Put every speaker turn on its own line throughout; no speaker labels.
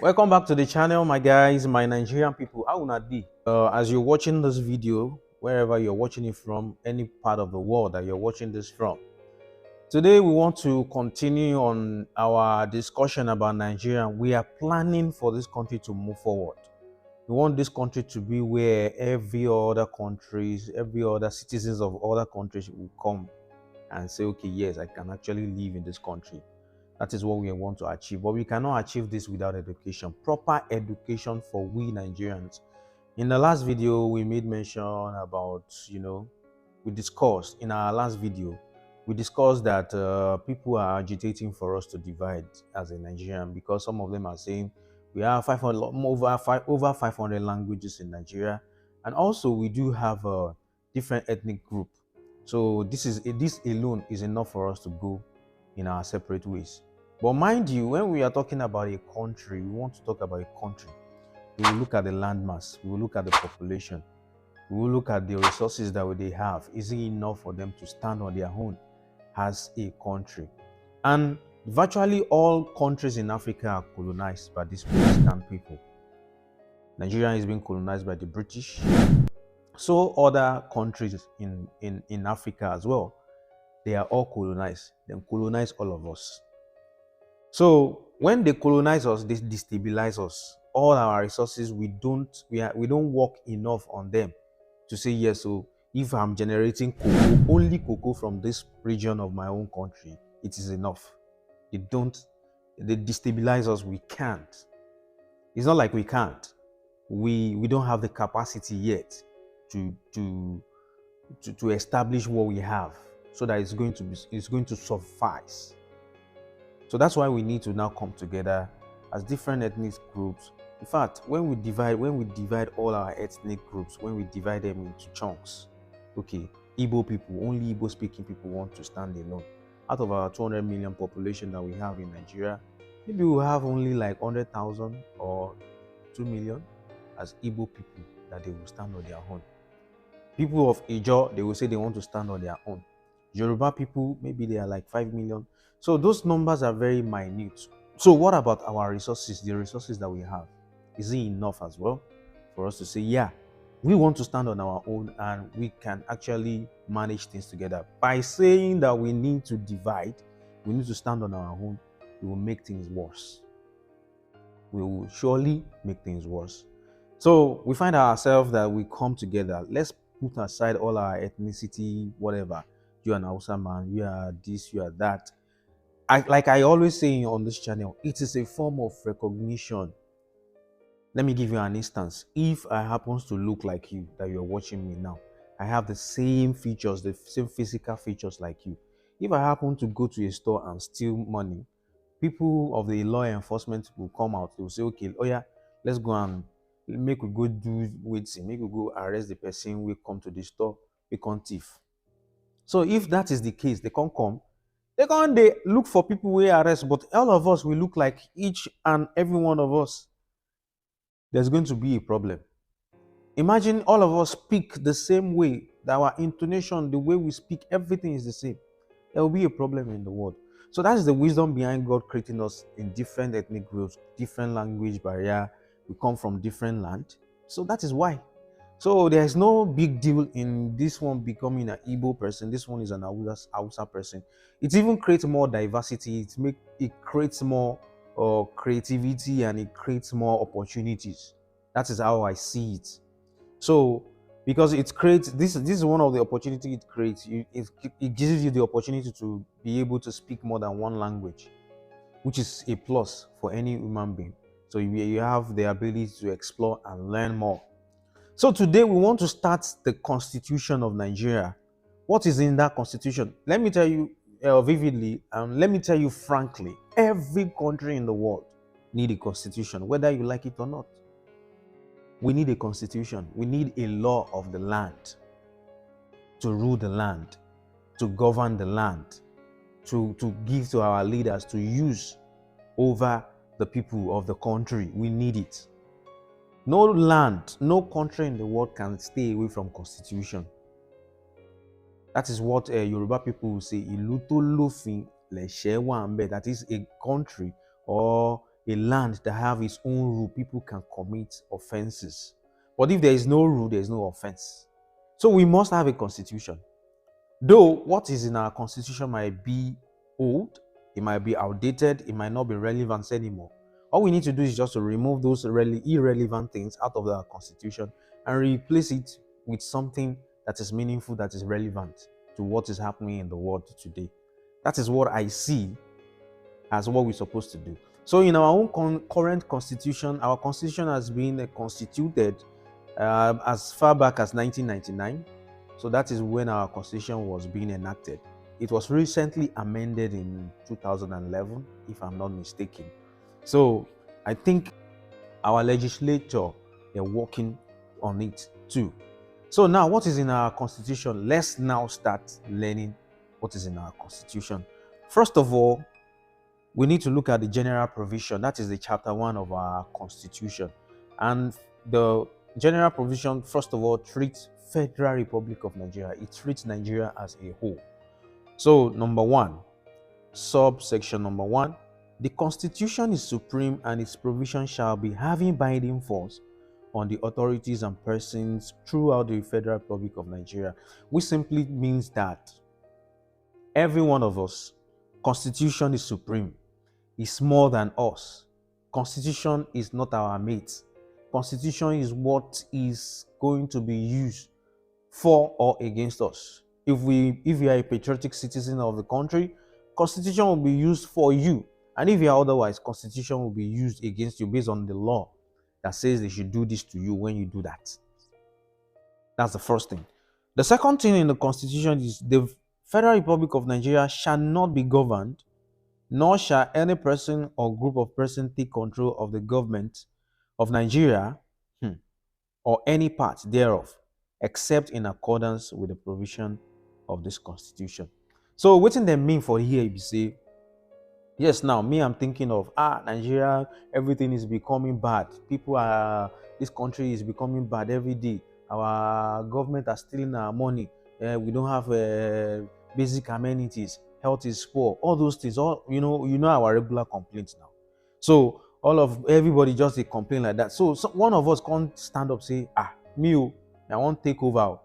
Welcome back to the channel, my guys, my Nigerian people. How una dey? As you're watching this video, wherever you're watching it from, any part of the world that you're watching this from, today we want to continue on our discussion about Nigeria. We are planning for this country to move forward. We want this country to be where every other countries, every other citizens of other countries will come and say, okay, yes, I can actually live in this country. That is what we want to achieve. But we cannot achieve this without education. Proper education for we Nigerians. In the last video, we made mention about, we discussed in our last video, we discussed that people are agitating for us to divide as a Nigerian because some of them are saying we have 500, over 500 languages in Nigeria. And also we do have a different ethnic group. So this alone is enough for us to go in our separate ways. But mind you, when we are talking about a country, we want to talk about a country. We will look at the landmass, we will look at the population, we will look at the resources that they have. Is it enough for them to stand on their own as a country? And virtually all countries in Africa are colonized by these Western people. Nigeria is being colonized by the British. So other countries in Africa as well, they are all colonized. They colonize all of us. So when they colonize us, they destabilize us. All our resources, we don't work enough on them to say yes. So if I'm generating cocoa, only cocoa from this region of my own country, it is enough. They destabilize us. We can't. It's not like we can't. We don't have the capacity yet to establish what we have, so that it's going to suffice. So that's why we need to now come together as different ethnic groups. In fact, when we divide all our ethnic groups, when we divide them into chunks, okay, Igbo people, only Igbo speaking people want to stand alone. Out of our 200 million population that we have in Nigeria, maybe we'll have only like 100,000 or 2 million as Igbo people that they will stand on their own. People of Ijaw, they will say they want to stand on their own. Yoruba people, maybe they are like 5 million. So those numbers are very minute. So what about our resources, the resources that we have? Is it enough as well for us to say, yeah, we want to stand on our own and we can actually manage things together? By saying that we need to divide, we need to stand on our own, we will make things worse. We will surely make things worse. So we find ourselves that we come together. Let's put aside all our ethnicity, whatever. You are an Hausa man, you are this, you are that. Like I always say on this channel, it is a form of recognition. Let me give you an instance. If I happens to look like you, that you're watching me now, I have the same features, the same physical features like you. If I happen to go to a store and steal money, people of the law enforcement will come out. They will say, okay, oh yeah, let's go and make we go do waiting, make we go arrest the person, we come to the store, we can't thief. So if that is the case, they can't come. They look for people we arrest, but all of us will look like each and every one of us. There's going to be a problem. Imagine all of us speak the same way, that our intonation, the way we speak, everything is the same. There will be a problem in the world. So that is the wisdom behind God creating us in different ethnic groups, different language barrier. We come from different land. So that is why. So there's no big deal in this one becoming an Igbo person. This one is an Hausa person. It even creates more diversity. It creates more creativity, and it creates more opportunities. That is how I see it. So because it creates this is one of the opportunity it creates. It gives you the opportunity to be able to speak more than one language, which is a plus for any human being. So you have the ability to explore and learn more. So today we want to start the Constitution of Nigeria. What is in that Constitution? Let me tell you vividly, and let me tell you frankly, every country in the world need a constitution, whether you like it or not. We need a constitution. We need a law of the land to rule the land, to govern the land, to give to our leaders to use over the people of the country. We need it. No land, no country in the world can stay away from constitution. That is what Yoruba people will say. Ìlú tó lófin lẹ̀ṣẹ̀ wà ńbẹ̀. That is, a country or a land that have its own rule, people can commit offenses. But if there is no rule, there is no offense. So we must have a constitution. Though what is in our constitution might be old, it might be outdated, it might not be relevant anymore. All we need to do is just to remove those irrelevant things out of our constitution and replace it with something that is meaningful, that is relevant to what is happening in the world today. That is what I see as what we're supposed to do. So in our own current constitution, our constitution has been constituted as far back as 1999. So that is when our constitution was being enacted. It was recently amended in 2011, if I'm not mistaken. So I think our legislature are working on it too. So now, what is in our constitution? Let's now start learning what is in our constitution. First of all, we need to look at the general provision. That is the chapter 1 of our constitution. And the general provision, first of all, treats Federal Republic of Nigeria. It treats Nigeria as a whole. So, number 1, subsection number 1, the Constitution is supreme and its provision shall be having binding force on the authorities and persons throughout the Federal Republic of Nigeria, which simply means that every one of us, Constitution is supreme. It's more than us. Constitution is not our mate. Constitution is what is going to be used for or against us. If you are a patriotic citizen of the country, Constitution will be used for you. And if you are otherwise, Constitution will be used against you based on the law that says they should do this to you when you do that. That's the first thing. The second thing in the Constitution is the Federal Republic of Nigeria shall not be governed, nor shall any person or group of persons take control of the government of Nigeria or any part thereof, except in accordance with the provision of this Constitution. So what do they mean for here? You say, yes, now me, I'm thinking of Nigeria, everything is becoming bad. This country is becoming bad every day. Our government are stealing our money. We don't have basic amenities. Health is poor. All those things. All you know our regular complaints now. So everybody just a complain like that. So one of us can't stand up say, me, I won't take over.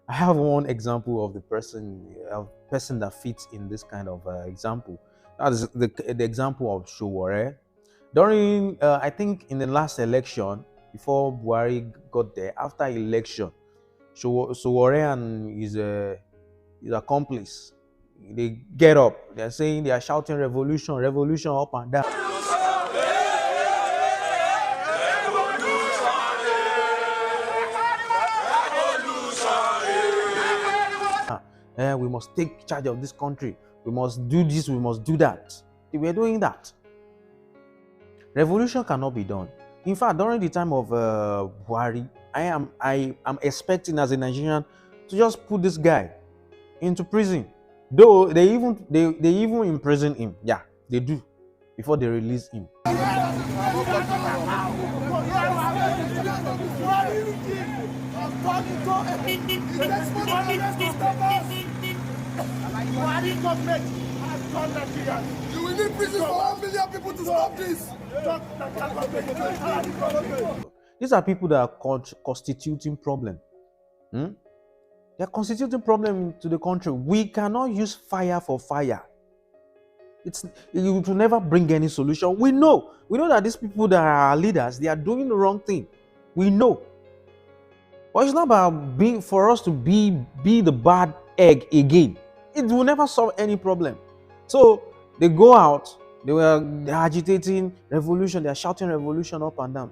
I have one example of the person that fits in this kind of example. That is the example of Sowore. During, I think in the last election, before Buhari got there, after election, Sowore and his accomplice, they get up. They're saying, they are shouting revolution, revolution up and down. We must take charge of this country. We must do this, we must do that. They were doing that. Revolution cannot be done. In fact, during the time of Buhari, I am expecting as a Nigerian to just put this guy into prison. Though they even imprison him. Yeah, they do, before they release him.
You will need prison for 1 million people to stop this.
These are people that are constituting problem. They are constituting problem to the country. We cannot use fire for fire. It will never bring any solution. We know that these people that are our leaders, they are doing the wrong thing. We know. But it's not about for us to be the bad egg again. It will never solve any problem. So they go out, they're agitating revolution, they're shouting revolution up and down.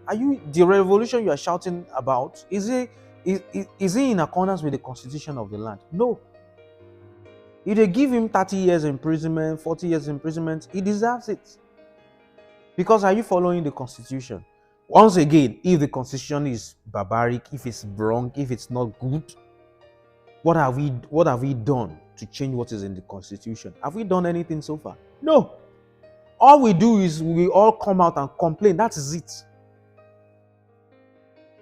The revolution you are shouting about, is it in accordance with the constitution of the land? No. If they give him 30 years imprisonment, 40 years imprisonment, he deserves it. Because are you following the constitution? Once again, if the constitution is barbaric, if it's wrong, if it's not good, what have we done to change what is in the constitution? Have we done anything so far? No. All we do is we all come out and complain. That is it.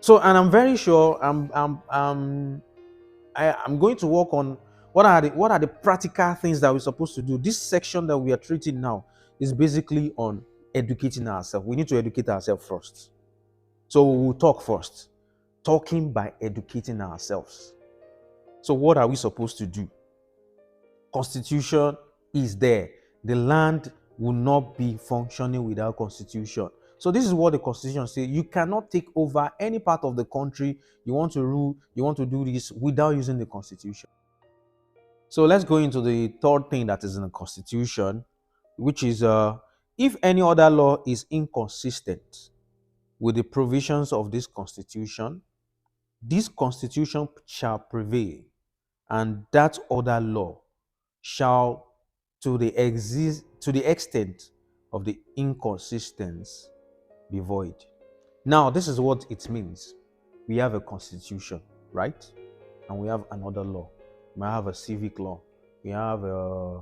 So, and I'm very sure I'm going to work on what are the practical things that we're supposed to do. This section that we are treating now is basically on educating ourselves. We need to educate ourselves first. So we'll talk first. Talking by educating ourselves. So what are we supposed to do? Constitution is there. The land will not be functioning without constitution. So this is what the constitution says. You cannot take over any part of the country. You want to rule, you want to do this without using the constitution. So let's go into the third thing that is in the constitution, which is if any other law is inconsistent with the provisions of this constitution shall prevail, and that other law shall, to the extent of the inconsistency, be void. Now, this is what it means. We have a constitution, right? And we have another law. We have a civic law. We have a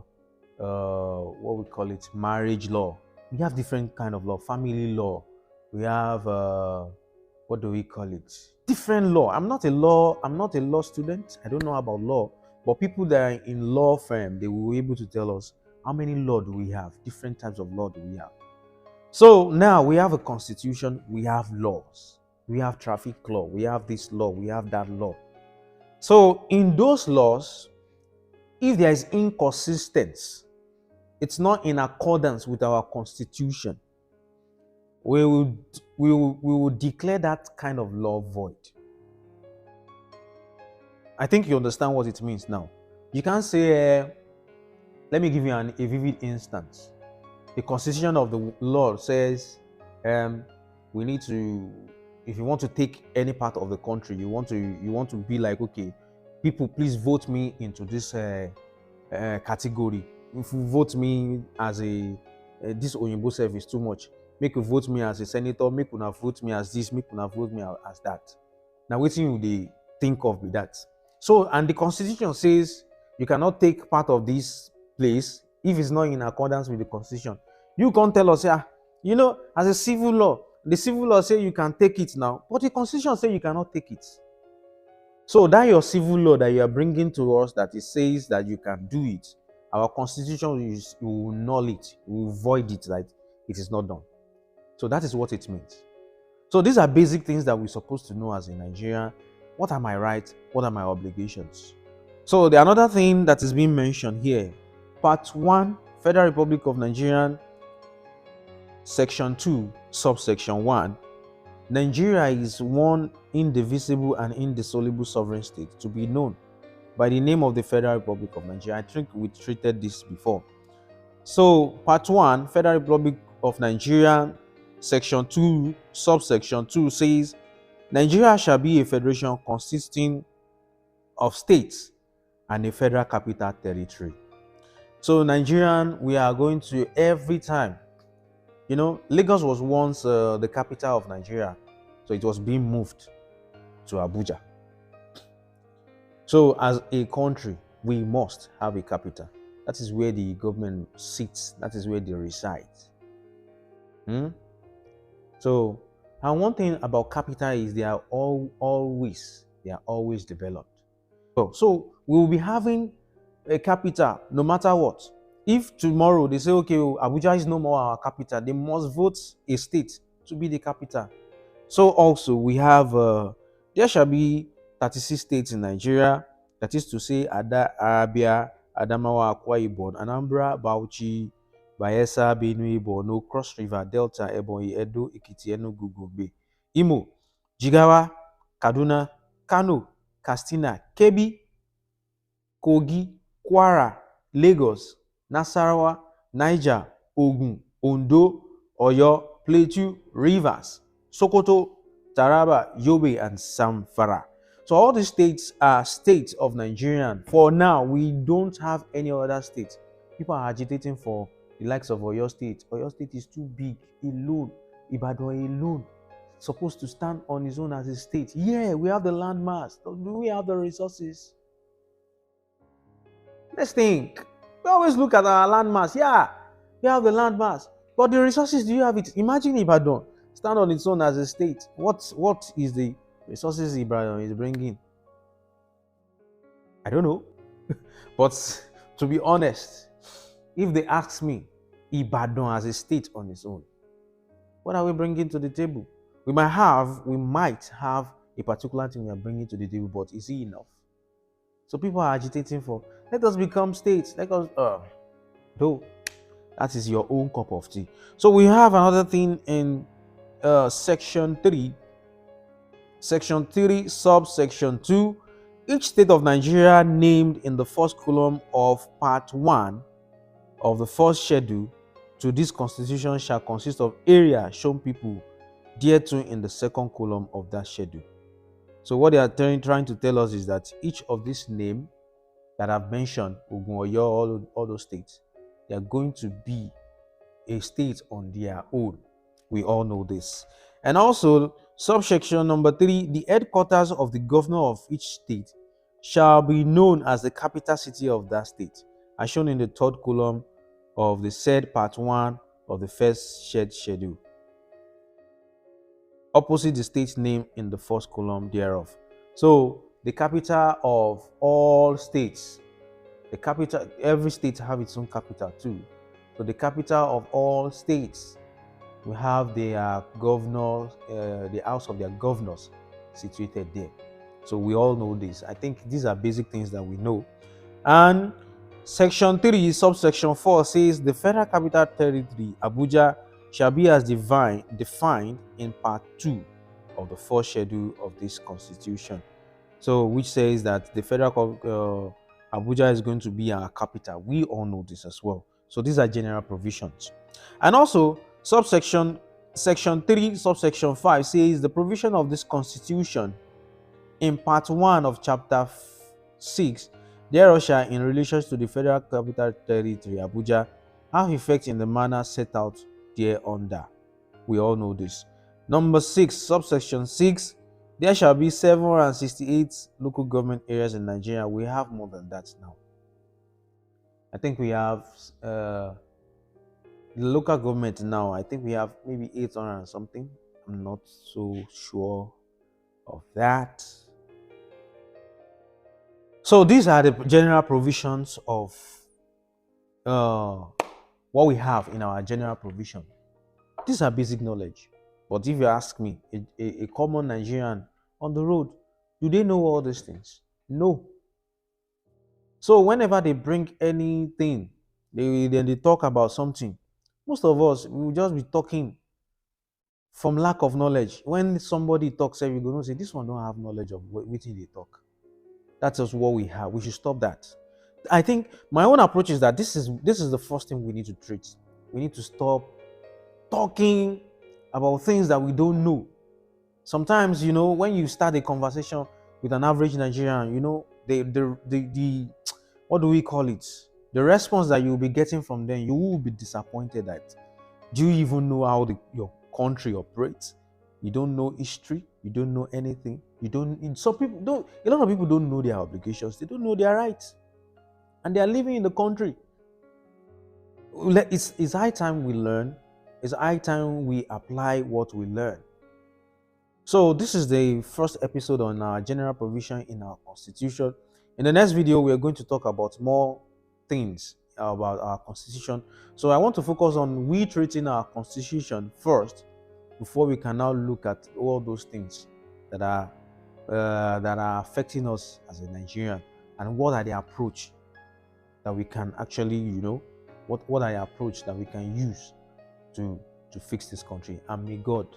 what we call it, marriage law. We have different kind of law, family law. We have what do we call it? Different law. I'm not a law student. I don't know about law, but people that are in law firm, they will be able to tell us how many law do we have, different types of law do we have. So now we have a constitution, we have laws, we have traffic law, we have this law, we have that law. So in those laws, if there is inconsistency, it's not in accordance with our constitution, we will declare that kind of law void. I think you understand what it means now. You can't say, let me give you a vivid instance. The constitution of the law says we need to, if you want to take any part of the country, you want to be like, okay, people, please vote me into this category. If you vote me as a this Oyinbo service too much, make you vote me as a senator, make you not vote me as this, make you not vote me as that. Now, what you they think of with that? So, and the constitution says you cannot take part of this place if it's not in accordance with the constitution. You can't tell us, as a civil law, the civil law say you can take it now, but the constitution say you cannot take it. So that your civil law that you are bringing to us, that it says that you can do it, our constitution will null it, will void it, that it is not done. So that is what it means. So these are basic things that we're supposed to know as a Nigerian. What are my rights? What are my obligations? So the another thing that is being mentioned here, Part 1, Federal Republic of Nigeria, Section 2, Subsection 1. Nigeria is one indivisible and indissoluble sovereign state to be known by the name of the Federal Republic of Nigeria. I think we treated this before. So Part 1, Federal Republic of Nigeria, Section 2, Subsection 2 says, Nigeria shall be a federation consisting of states and a federal capital territory. So Nigerian, we are going to every time, Lagos was once the capital of Nigeria, so it was being moved to Abuja. So as a country, we must have a capital. That is where the government sits. That is where they reside. So, and one thing about capital is they are always developed. So we will be having a capital no matter what. If tomorrow they say, okay, Abuja is no more our capital, they must vote a state to be the capital. So also we have, there shall be 36 states in Nigeria. That is to say, Abia, Adamawa, Akwa Ibom, Anambra, Bauchi, Bayelsa, Benue, Borno, Cross River, Delta, Ebonyi, Edo, Ekiti, Enugu, Gombe, Imo, Jigawa, Kaduna, Kano, Katsina, Kebbi, Kogi, Kwara, Lagos, Nasarawa, Niger, Ogun, Ondo, Oyo, Plateau, Rivers, Sokoto, Taraba, Yobe, and Zamfara. So all these states are states of Nigeria. For now, we don't have any other state. People are agitating for the likes of Oyo State. Oyo State is too big alone. Ibadan alone supposed to stand on its own as a state. Yeah, we have the landmass. Do we have the resources? Let's think. We always look at our landmass. Yeah, we have the landmass. But the resources, do you have it? Imagine Ibadan stand on its own as a state. What is the resources Ibadan is bringing? I don't know. But to be honest, if they ask me, Ibadan as a state on its own, What are we bringing to the table? We might have a particular thing we are bringing to the table, but is it enough? So people are agitating for, let us become states. Let us, though that is your own cup of tea. So we have another thing in section 3, subsection 2. Each state of Nigeria named in the first column of part 1 of the first schedule to this constitution shall consist of area shown people thereto in the second column of that schedule. So what they are trying to tell us is that each of these names that I've mentioned, Ogun, Oyo, all those states, they are going to be a state on their own. We all know this. And also, subsection number 3, the headquarters of the governor of each state shall be known as the capital city of that state, as shown in the third column of the said part 1 of the first schedule, opposite the state's name in the first column thereof. So the capital of all states, the capital, every state have its own capital too. So the capital of all states, we have their governors, the house of their governors situated there. So we all know this. I think these are basic things that we know. And section 3, subsection 4 says the Federal Capital Territory, Abuja, shall be as defined in part 2 of the first schedule of this constitution. So which says that the federal Abuja is going to be our capital. We all know this as well. So these are general provisions. And also section 3, subsection 5 says the provision of this constitution in part 1 of chapter 6 thereof shall in relation to the Federal Capital Territory, Abuja, have effect in the manner set out thereunder. We all know this. Number 6, subsection 6, there shall be 768 local government areas in Nigeria. We have more than that now. I think we have the local government now. I think we have maybe 800 and something. I'm not so sure of that. So these are the general provisions of what we have in our general provision. These are basic knowledge. But if you ask me, a common Nigerian on the road, do they know all these things? No. So whenever they bring anything, they talk about something, most of us will just be talking from lack of knowledge. When somebody talks, you're going to say, this one don't have knowledge of what they talk. That's just what we have. We should stop that. I think my own approach is that this is the first thing we need to treat. We need to stop talking about things that we don't know. Sometimes, when you start a conversation with an average Nigerian, the what do we call it? The response that you'll be getting from them, you will be disappointed at. Do you even know how your country operates? You don't know history. You don't know anything. Some people don't. A lot of people don't know their obligations. They don't know their rights, and they are living in the country. It's high time we learn. It's high time we apply what we learn. So this is the first episode on our general provision in our constitution. In the next video, we are going to talk about more things about our constitution. So I want to focus on we treating our constitution first, before we can now look at all those things that are affecting us as a Nigerian, and what are the approach that we can actually, what are the approach that we can use to fix this country. And may God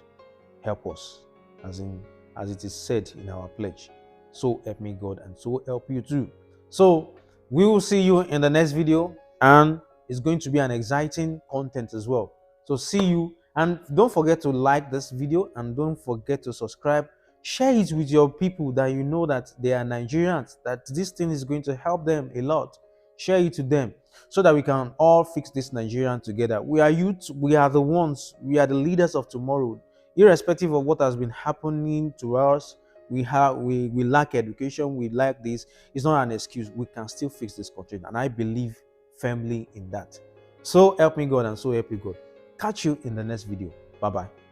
help us, as it is said in our pledge. So help me God, and so help you too. So we will see you in the next video, and it's going to be an exciting content as well. So see you. And don't forget to like this video, and don't forget to subscribe. Share it with your people that you know that they are Nigerians, that this thing is going to help them a lot. Share it to them so that we can all fix this Nigerian together. We are youth, we are the ones, we are the leaders of tomorrow. Irrespective of what has been happening to us, we lack education, we lack this. It's not an excuse. We can still fix this country, and I believe firmly in that. So help me God, and so help you God. Catch you in the next video. Bye-bye.